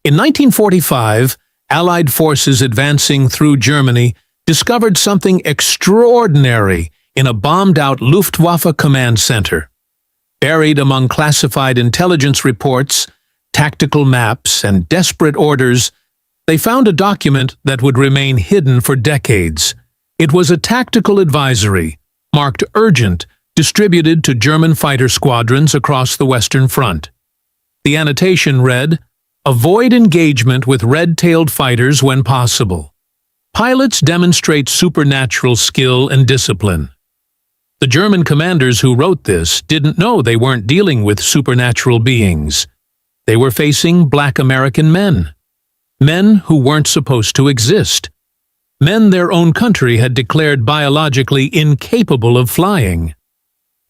In 1945, Allied forces advancing through Germany discovered something extraordinary in a bombed-out Luftwaffe command center. Buried among classified intelligence reports, tactical maps, and desperate orders, they found a document that would remain hidden for decades. It was a tactical advisory, marked urgent, distributed to German fighter squadrons across the Western Front. The annotation read, "Avoid engagement with red-tailed fighters when possible. Pilots demonstrate supernatural skill and discipline." The German commanders who wrote this didn't know they weren't dealing with supernatural beings. They were facing Black American men. Men who weren't supposed to exist. Men their own country had declared biologically incapable of flying.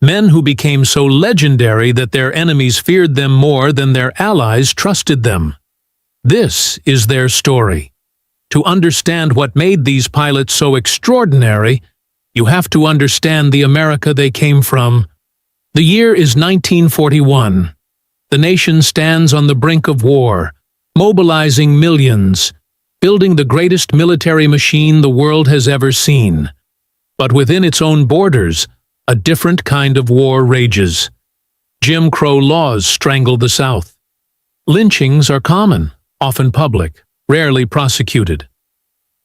Men who became so legendary that their enemies feared them more than their allies trusted them. This is their story. To understand what made these pilots so extraordinary, you have to understand the America they came from. The year is 1941. The nation stands on the brink of war, mobilizing millions, building the greatest military machine the world has ever seen. But within its own borders, a different kind of war rages. Jim Crow laws strangle the South. Lynchings are common, often public, rarely prosecuted.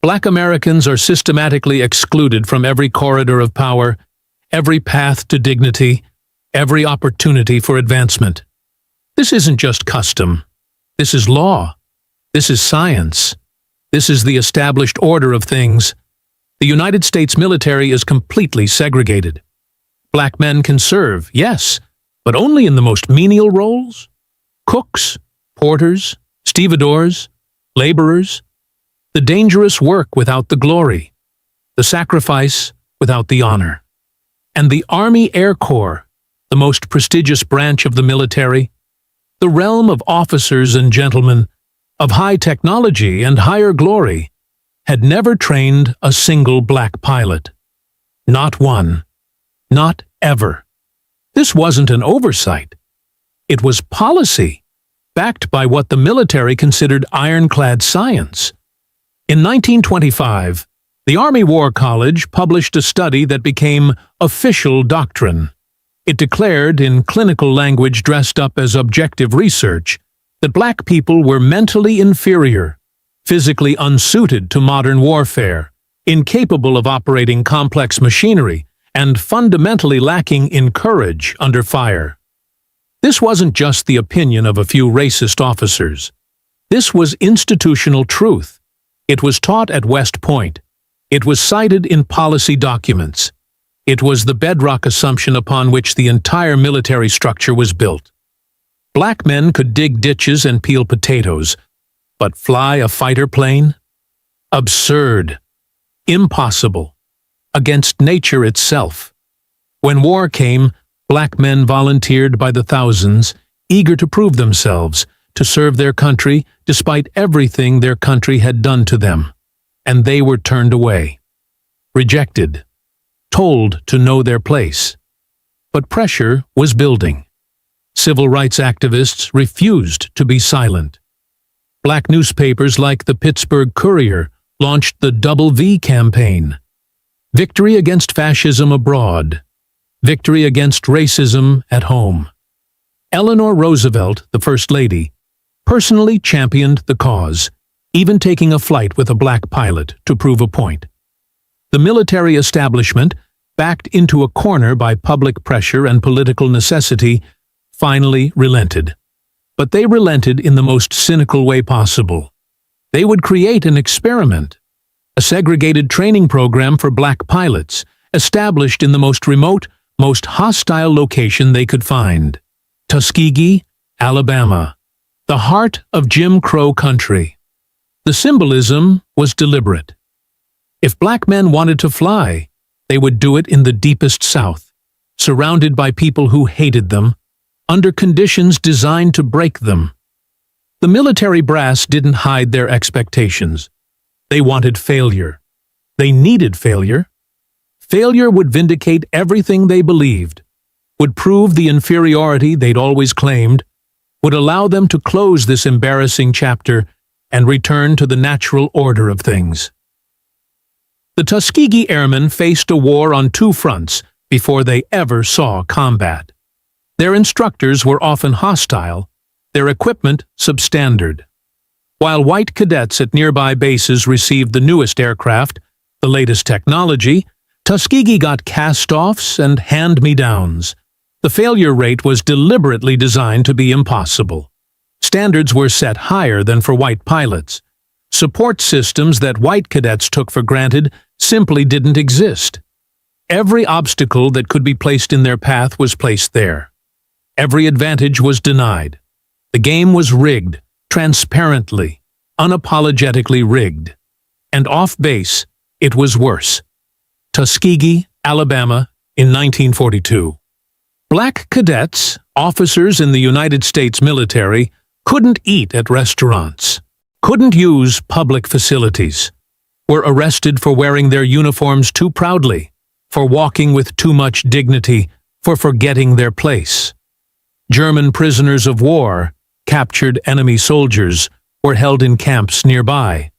Black Americans are systematically excluded from every corridor of power, every path to dignity, every opportunity for advancement. This isn't just custom. This is law. This is science. This is the established order of things. The United States military is completely segregated. Black men can serve, yes, but only in the most menial roles. Cooks, porters, stevedores, laborers. The dangerous work without the glory. The sacrifice without the honor. And the Army Air Corps, the most prestigious branch of the military, the realm of officers and gentlemen, of high technology and higher glory, had never trained a single black pilot. Not one. Not ever. This wasn't an oversight. It was policy, backed by what the military considered ironclad science. In 1925, the Army War College published a study that became official doctrine. It declared, in clinical language dressed up as objective research, that black people were mentally inferior, physically unsuited to modern warfare, incapable of operating complex machinery, and fundamentally lacking in courage under fire. This wasn't just the opinion of a few racist officers. This was institutional truth. It was taught at West Point. It was cited in policy documents. It was the bedrock assumption upon which the entire military structure was built. Black men could dig ditches and peel potatoes, but fly a fighter plane? Absurd. Impossible. Against nature itself. When war came, black men volunteered by the thousands, eager to prove themselves, to serve their country despite everything their country had done to them. And they were turned away. Rejected. Told to know their place. But pressure was building. Civil rights activists refused to be silent. Black newspapers like the Pittsburgh Courier launched the WWII campaign. Victory against fascism abroad. Victory against racism at home. Eleanor Roosevelt, the First Lady, personally championed the cause, even taking a flight with a black pilot to prove a point. The military establishment, backed into a corner by public pressure and political necessity, finally relented. But they relented in the most cynical way possible. They would create an experiment, a segregated training program for black pilots, established in the most remote, most hostile location they could find. Tuskegee, Alabama, the heart of Jim Crow country. The symbolism was deliberate. If black men wanted to fly, they would do it in the deepest South, surrounded by people who hated them, under conditions designed to break them. The military brass didn't hide their expectations. They wanted failure. They needed failure. Failure would vindicate everything they believed, would prove the inferiority they'd always claimed, would allow them to close this embarrassing chapter and return to the natural order of things. The Tuskegee Airmen faced a war on two fronts before they ever saw combat. Their instructors were often hostile, their equipment substandard. While white cadets at nearby bases received the newest aircraft, the latest technology, Tuskegee got cast-offs and hand-me-downs. The failure rate was deliberately designed to be impossible. Standards were set higher than for white pilots. Support systems that white cadets took for granted simply didn't exist. Every obstacle that could be placed in their path was placed there. Every advantage was denied. The game was rigged, transparently, unapologetically rigged. And off base, it was worse. Tuskegee, Alabama, in 1942. Black cadets, officers in the United States military, couldn't eat at restaurants, couldn't use public facilities, were arrested for wearing their uniforms too proudly, for walking with too much dignity, for forgetting their place. German prisoners of war, captured enemy soldiers, were held in camps nearby.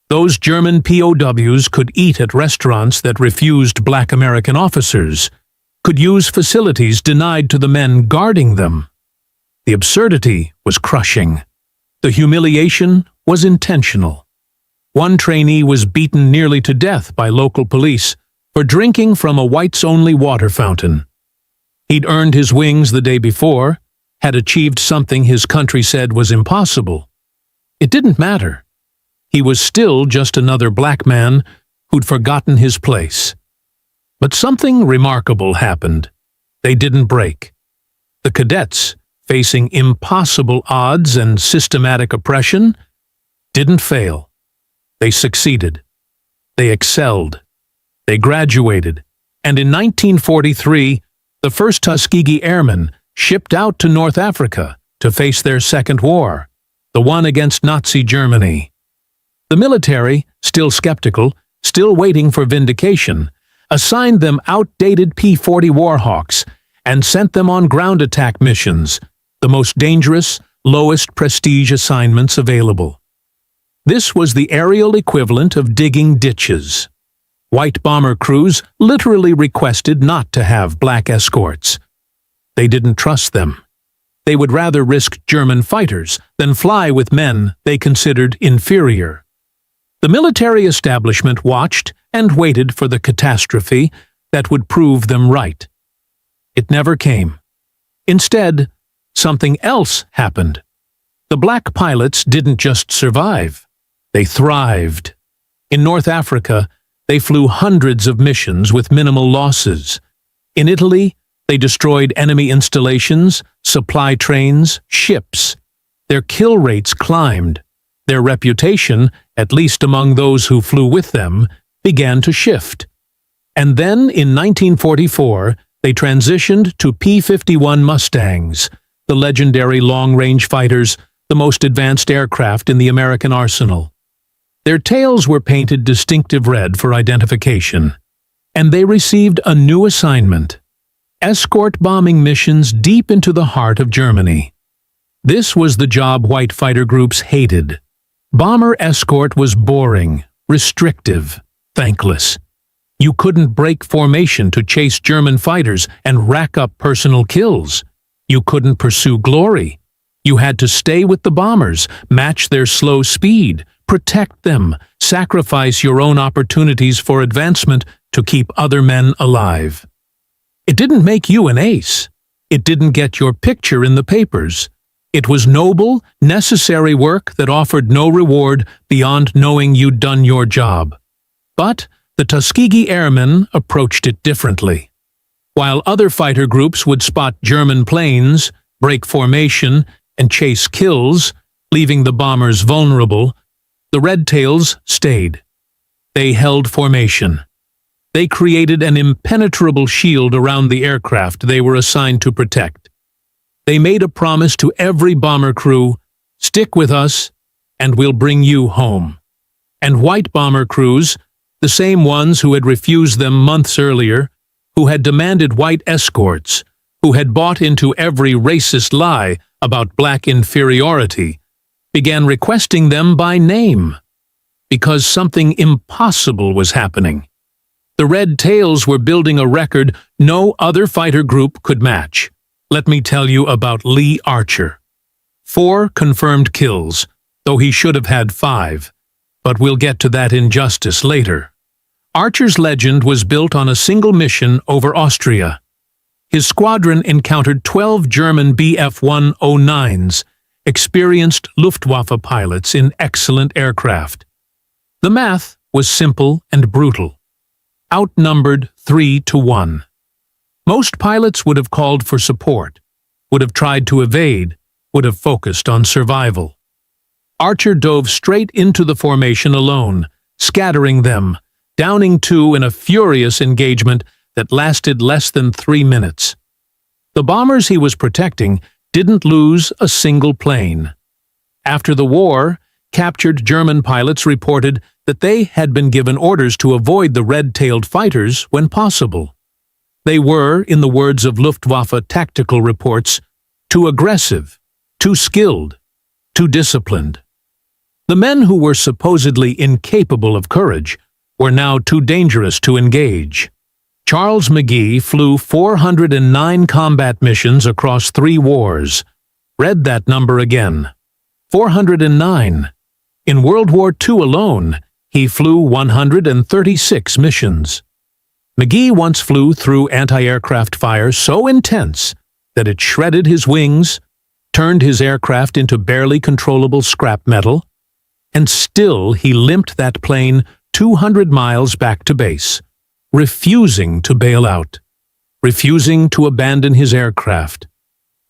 Those German POWs could eat at restaurants that refused black American officers, could use facilities denied to the men guarding them. The absurdity was crushing. The humiliation was intentional. One trainee was beaten nearly to death by local police for drinking from a whites-only water fountain. He'd earned his wings the day before, had achieved something his country said was impossible. It didn't matter. He was still just another black man who'd forgotten his place. But something remarkable happened. They didn't break. The cadets, facing impossible odds and systematic oppression, didn't fail. They succeeded. They excelled. They graduated. And in 1943, the first Tuskegee Airmen shipped out to North Africa to face their second war, the one against Nazi Germany. The military, still skeptical, still waiting for vindication, assigned them outdated P-40 Warhawks and sent them on ground attack missions, the most dangerous, lowest prestige assignments available. This was the aerial equivalent of digging ditches. White bomber crews literally requested not to have black escorts. They didn't trust them. They would rather risk German fighters than fly with men they considered inferior. The military establishment watched and waited for the catastrophe that would prove them right. It never came. Instead, something else happened. The black pilots didn't just survive. They thrived. In North Africa, they flew hundreds of missions with minimal losses. In Italy, they destroyed enemy installations, supply trains, ships. Their kill rates climbed. Their reputation, at least among those who flew with them, began to shift. And then, in 1944, they transitioned to P-51 Mustangs, the legendary long-range fighters, the most advanced aircraft in the American arsenal. Their tails were painted distinctive red for identification, and they received a new assignment: escort bombing missions deep into the heart of Germany. This was the job white fighter groups hated. Bomber escort was boring, restrictive, thankless. You couldn't break formation to chase German fighters and rack up personal kills. You couldn't pursue glory. You had to stay with the bombers, match their slow speed, protect them, sacrifice your own opportunities for advancement to keep other men alive. It didn't make you an ace. It didn't get your picture in the papers. It was noble, necessary work that offered no reward beyond knowing you'd done your job. But the Tuskegee Airmen approached it differently. While other fighter groups would spot German planes, break formation, and chase kills, leaving the bombers vulnerable, the Red Tails stayed. They held formation. They created an impenetrable shield around the aircraft they were assigned to protect. They made a promise to every bomber crew: stick with us, and we'll bring you home. And white bomber crews, the same ones who had refused them months earlier, who had demanded white escorts, who had bought into every racist lie about black inferiority, began requesting them by name, because something impossible was happening. The Red Tails were building a record no other fighter group could match. Let me tell you about Lee Archer. 4 confirmed kills, though he should have had 5, but we'll get to that injustice later. Archer's legend was built on a single mission over Austria. His squadron encountered 12 German Bf-109s, experienced Luftwaffe pilots in excellent aircraft. The math was simple and brutal. Outnumbered 3-1. Most pilots would have called for support, would have tried to evade, would have focused on survival. Archer dove straight into the formation alone, scattering them, downing 2 in a furious engagement that lasted less than 3 minutes. The bombers he was protecting didn't lose a single plane. After the war, captured German pilots reported that they had been given orders to avoid the red-tailed fighters when possible. They were, in the words of Luftwaffe tactical reports, too aggressive, too skilled, too disciplined. The men who were supposedly incapable of courage were now too dangerous to engage. Charles McGee flew 409 combat missions across 3 wars. Read that number again. 409. In World War II alone, he flew 136 missions. McGee once flew through anti-aircraft fire so intense that it shredded his wings, turned his aircraft into barely controllable scrap metal, and still he limped that plane 200 miles back to base, refusing to bail out, refusing to abandon his aircraft,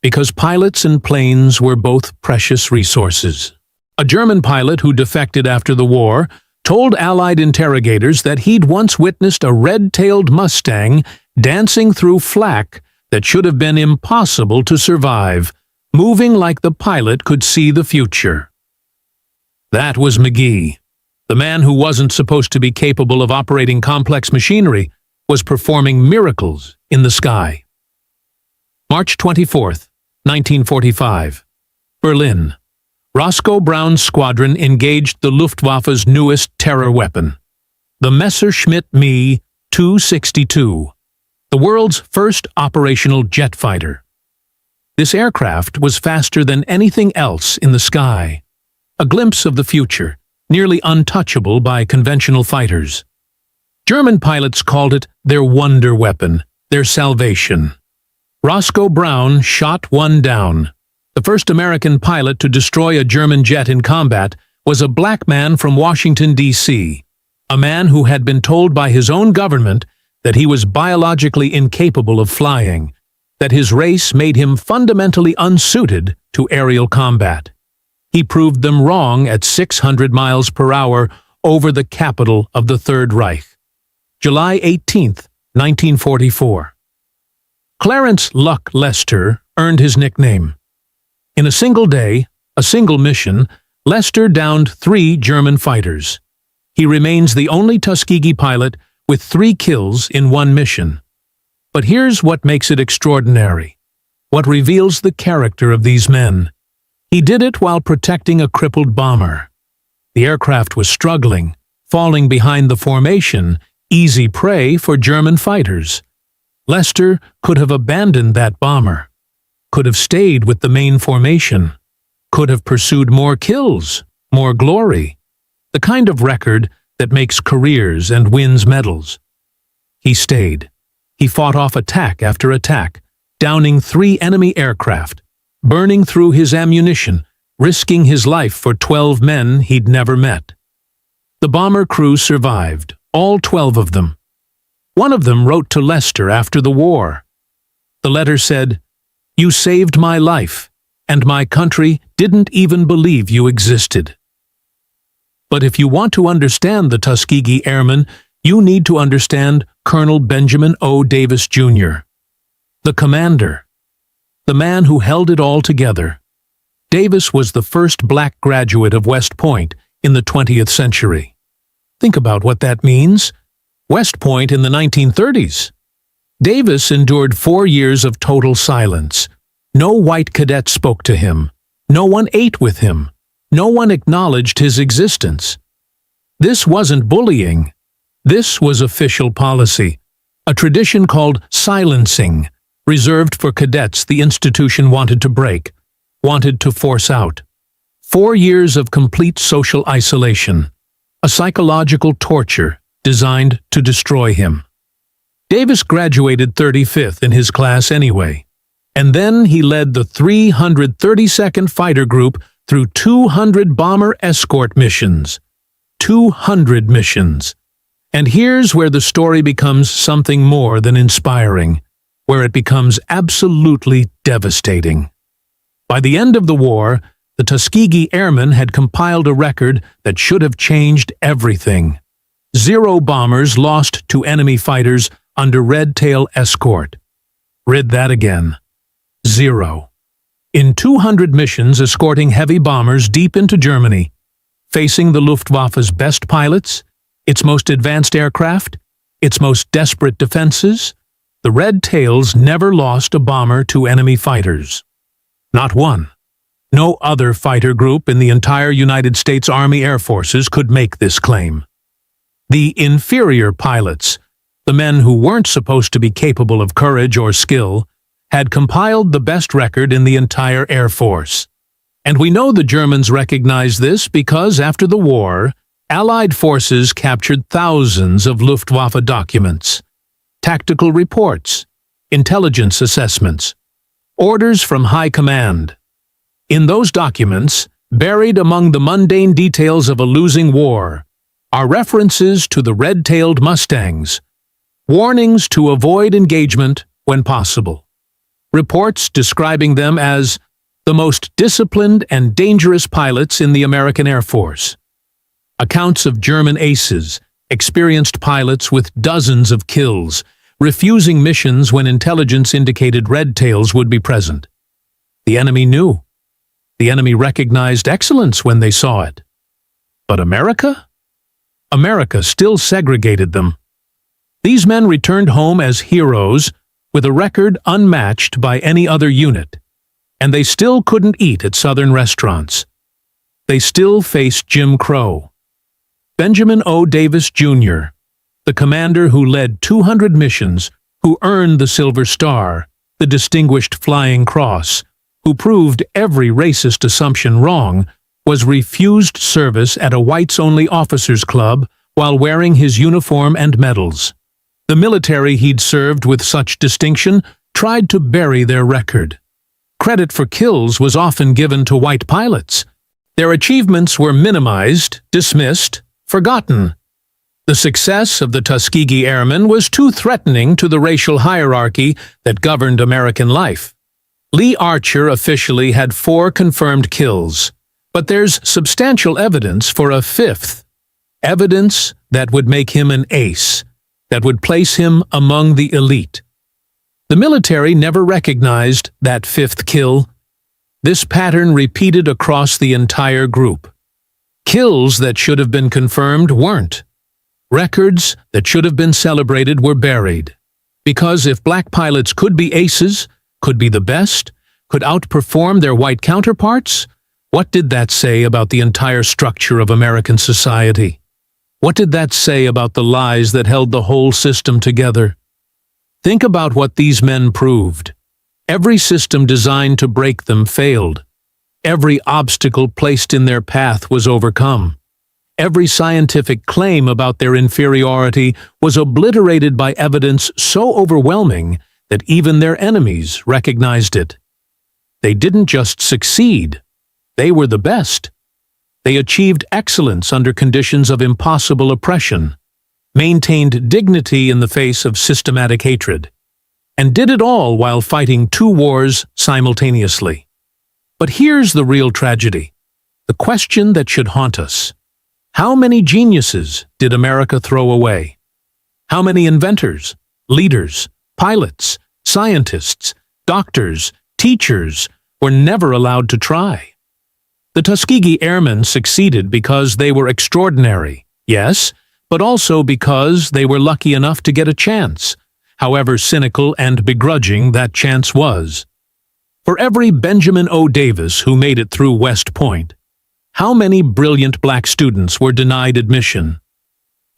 because pilots and planes were both precious resources. A German pilot who defected after the war told Allied interrogators that he'd once witnessed a red-tailed Mustang dancing through flak that should have been impossible to survive, moving like the pilot could see the future. That was McGee. The man who wasn't supposed to be capable of operating complex machinery was performing miracles in the sky. March 24, 1945. Berlin. Roscoe Brown's squadron engaged the Luftwaffe's newest terror weapon, the Messerschmitt Me 262, the world's first operational jet fighter. This aircraft was faster than anything else in the sky, a glimpse of the future, nearly untouchable by conventional fighters. German pilots called it their wonder weapon, their salvation. Roscoe Brown shot one down. The first American pilot to destroy a German jet in combat was a black man from Washington, D.C., a man who had been told by his own government that he was biologically incapable of flying, that his race made him fundamentally unsuited to aerial combat. He proved them wrong at 600 miles per hour over the capital of the Third Reich. July 18, 1944. Clarence Luck Lester earned his nickname. In a single day, a single mission, Lester downed 3 German fighters. He remains the only Tuskegee pilot with 3 kills in one mission. But here's what makes it extraordinary, what reveals the character of these men. He did it while protecting a crippled bomber. The aircraft was struggling, falling behind the formation, easy prey for German fighters. Lester could have abandoned that bomber, could have stayed with the main formation, could have pursued more kills, more glory, the kind of record that makes careers and wins medals. He stayed. He fought off attack after attack, downing 3 enemy aircraft, burning through his ammunition, risking his life for 12 men he'd never met. The bomber crew survived, all 12 of them. One of them wrote to Lester after the war. The letter said, "You saved my life, and my country didn't even believe you existed." But if you want to understand the Tuskegee Airmen, you need to understand Colonel Benjamin O. Davis, Jr., the commander, the man who held it all together. Davis was the first black graduate of West Point in the 20th century. Think about what that means. West Point in the 1930s. Davis endured 4 years of total silence, No white cadet spoke to him. No one ate with him. No one acknowledged his existence. This wasn't bullying. This was official policy, a tradition called silencing, reserved for cadets the institution wanted to break, wanted to force out. 4 years of complete social isolation, a psychological torture designed to destroy him. Davis graduated 35th in his class anyway, and then he led the 332nd Fighter Group through 200 bomber escort missions. 200 missions. And here's where the story becomes something more than inspiring, where it becomes absolutely devastating. By the end of the war, the Tuskegee Airmen had compiled a record that should have changed everything. 0 bombers lost to enemy fighters under Red Tail escort. Read that again. 0. In 200 missions escorting heavy bombers deep into Germany, facing the Luftwaffe's best pilots, its most advanced aircraft, its most desperate defenses, the Red Tails never lost a bomber to enemy fighters. Not one. No other fighter group in the entire United States Army Air Forces could make this claim. The inferior pilots, the men who weren't supposed to be capable of courage or skill, had compiled the best record in the entire Air Force. And we know the Germans recognized this because after the war, Allied forces captured thousands of Luftwaffe documents, tactical reports, intelligence assessments, orders from high command. In those documents, buried among the mundane details of a losing war, are references to the red-tailed Mustangs, warnings to avoid engagement when possible, reports describing them as the most disciplined and dangerous pilots in the American Air Force, accounts of German aces, experienced pilots with dozens of kills, refusing missions when intelligence indicated red tails would be present. The enemy knew. The enemy recognized excellence when they saw it. But America? America still segregated them. These men returned home as heroes with a record unmatched by any other unit, and they still couldn't eat at Southern restaurants. They still faced Jim Crow. Benjamin O. Davis, Jr., the commander who led 200 missions, who earned the Silver Star, the Distinguished Flying Cross, who proved every racist assumption wrong, was refused service at a whites-only officers' club while wearing his uniform and medals. The military he'd served with such distinction tried to bury their record. Credit for kills was often given to white pilots. Their achievements were minimized, dismissed, forgotten. The success of the Tuskegee Airmen was too threatening to the racial hierarchy that governed American life. Lee Archer officially had 4 confirmed kills, but there's substantial evidence for a 5th. Evidence that would make him an ace, that would place him among the elite. The military never recognized that 5th kill. This pattern repeated across the entire group. Kills that should have been confirmed weren't. Records that should have been celebrated were buried. Because if black pilots could be aces, could be the best, could outperform their white counterparts, what did that say about the entire structure of American society? What did that say about the lies that held the whole system together? Think about what these men proved. Every system designed to break them failed. Every obstacle placed in their path was overcome. Every scientific claim about their inferiority was obliterated by evidence so overwhelming that even their enemies recognized it. They didn't just succeed. They were the best. They achieved excellence under conditions of impossible oppression, maintained dignity in the face of systematic hatred, and did it all while fighting 2 wars simultaneously. But here's the real tragedy, the question that should haunt us. How many geniuses did America throw away? How many inventors, leaders, pilots, scientists, doctors, teachers were never allowed to try? The Tuskegee Airmen succeeded because they were extraordinary, yes, but also because they were lucky enough to get a chance, however cynical and begrudging that chance was. For every Benjamin O. Davis who made it through West Point, how many brilliant black students were denied admission?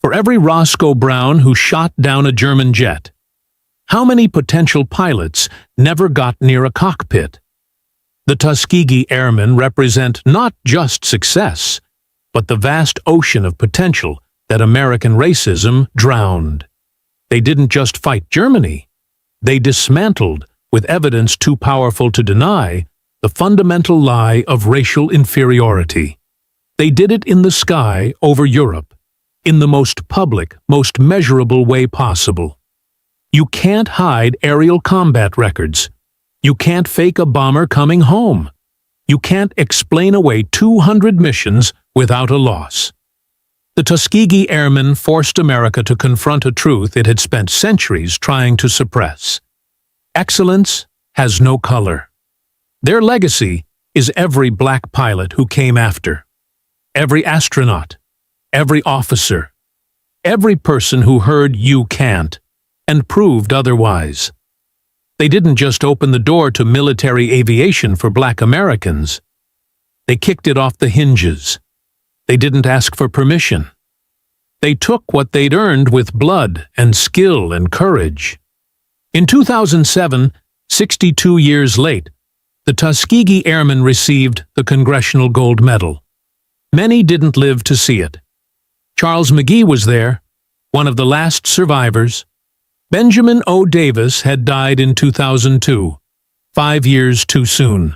For every Roscoe Brown who shot down a German jet, how many potential pilots never got near a cockpit? The Tuskegee Airmen represent not just success, but the vast ocean of potential that American racism drowned. They didn't just fight Germany. They dismantled, with evidence too powerful to deny, the fundamental lie of racial inferiority. They did it in the sky over Europe, in the most public, most measurable way possible. You can't hide aerial combat records. You can't fake a bomber coming home. You can't explain away 200 missions without a loss. The Tuskegee Airmen forced America to confront a truth it had spent centuries trying to suppress. Excellence has no color. Their legacy is every black pilot who came after, every astronaut, every officer, every person who heard "you can't" and proved otherwise. They didn't just open the door to military aviation for black Americans. They kicked it off the hinges. They didn't ask for permission. They took what they'd earned with blood and skill and courage. In 2007, 62 years late, the Tuskegee Airmen received the Congressional Gold Medal. Many didn't live to see it. Charles McGee was there, one of the last survivors. Benjamin O. Davis had died in 2002, 5 years too soon.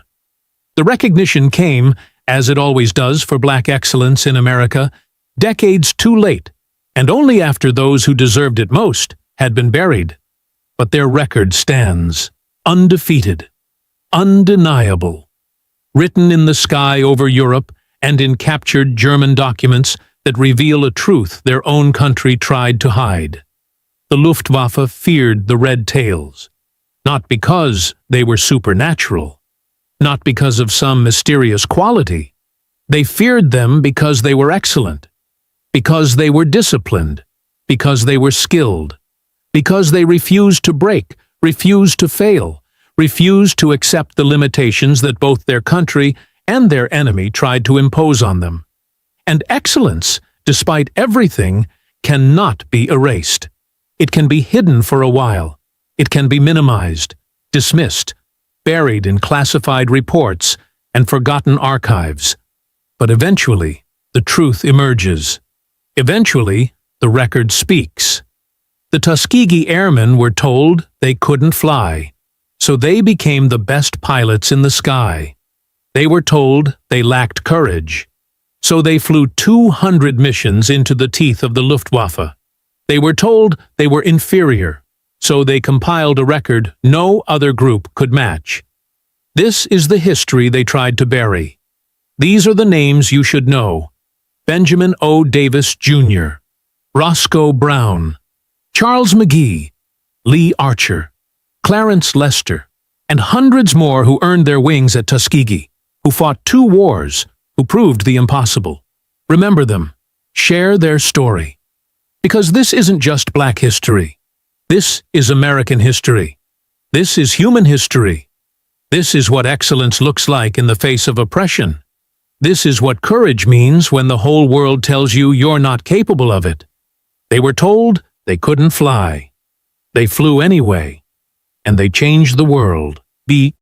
The recognition came, as it always does for black excellence in America, decades too late, and only after those who deserved it most had been buried. But their record stands, undefeated, undeniable, written in the sky over Europe and in captured German documents that reveal a truth their own country tried to hide. The Luftwaffe feared the red tails, not because they were supernatural, not because of some mysterious quality. They feared them because they were excellent, because they were disciplined, because they were skilled, because they refused to break, refused to fail, refused to accept the limitations that both their country and their enemy tried to impose on them. And excellence, despite everything, cannot be erased. It can be hidden for a while. It can be minimized, dismissed, buried in classified reports and forgotten archives. But eventually, the truth emerges. Eventually, the record speaks. The Tuskegee Airmen were told they couldn't fly, so they became the best pilots in the sky. They were told they lacked courage, so they flew 200 missions into the teeth of the Luftwaffe. They were told they were inferior, so they compiled a record no other group could match. This is the history they tried to bury. These are the names you should know: Benjamin O. Davis, Jr., Roscoe Brown, Charles McGee, Lee Archer, Clarence Lester, and hundreds more who earned their wings at Tuskegee, who fought 2 wars, who proved the impossible. Remember them. Share their story. Because this isn't just black history. This is American history. This is human history. This is what excellence looks like in the face of oppression. This is what courage means when the whole world tells you you're not capable of it. They were told they couldn't fly. They flew anyway, and they changed the world. Be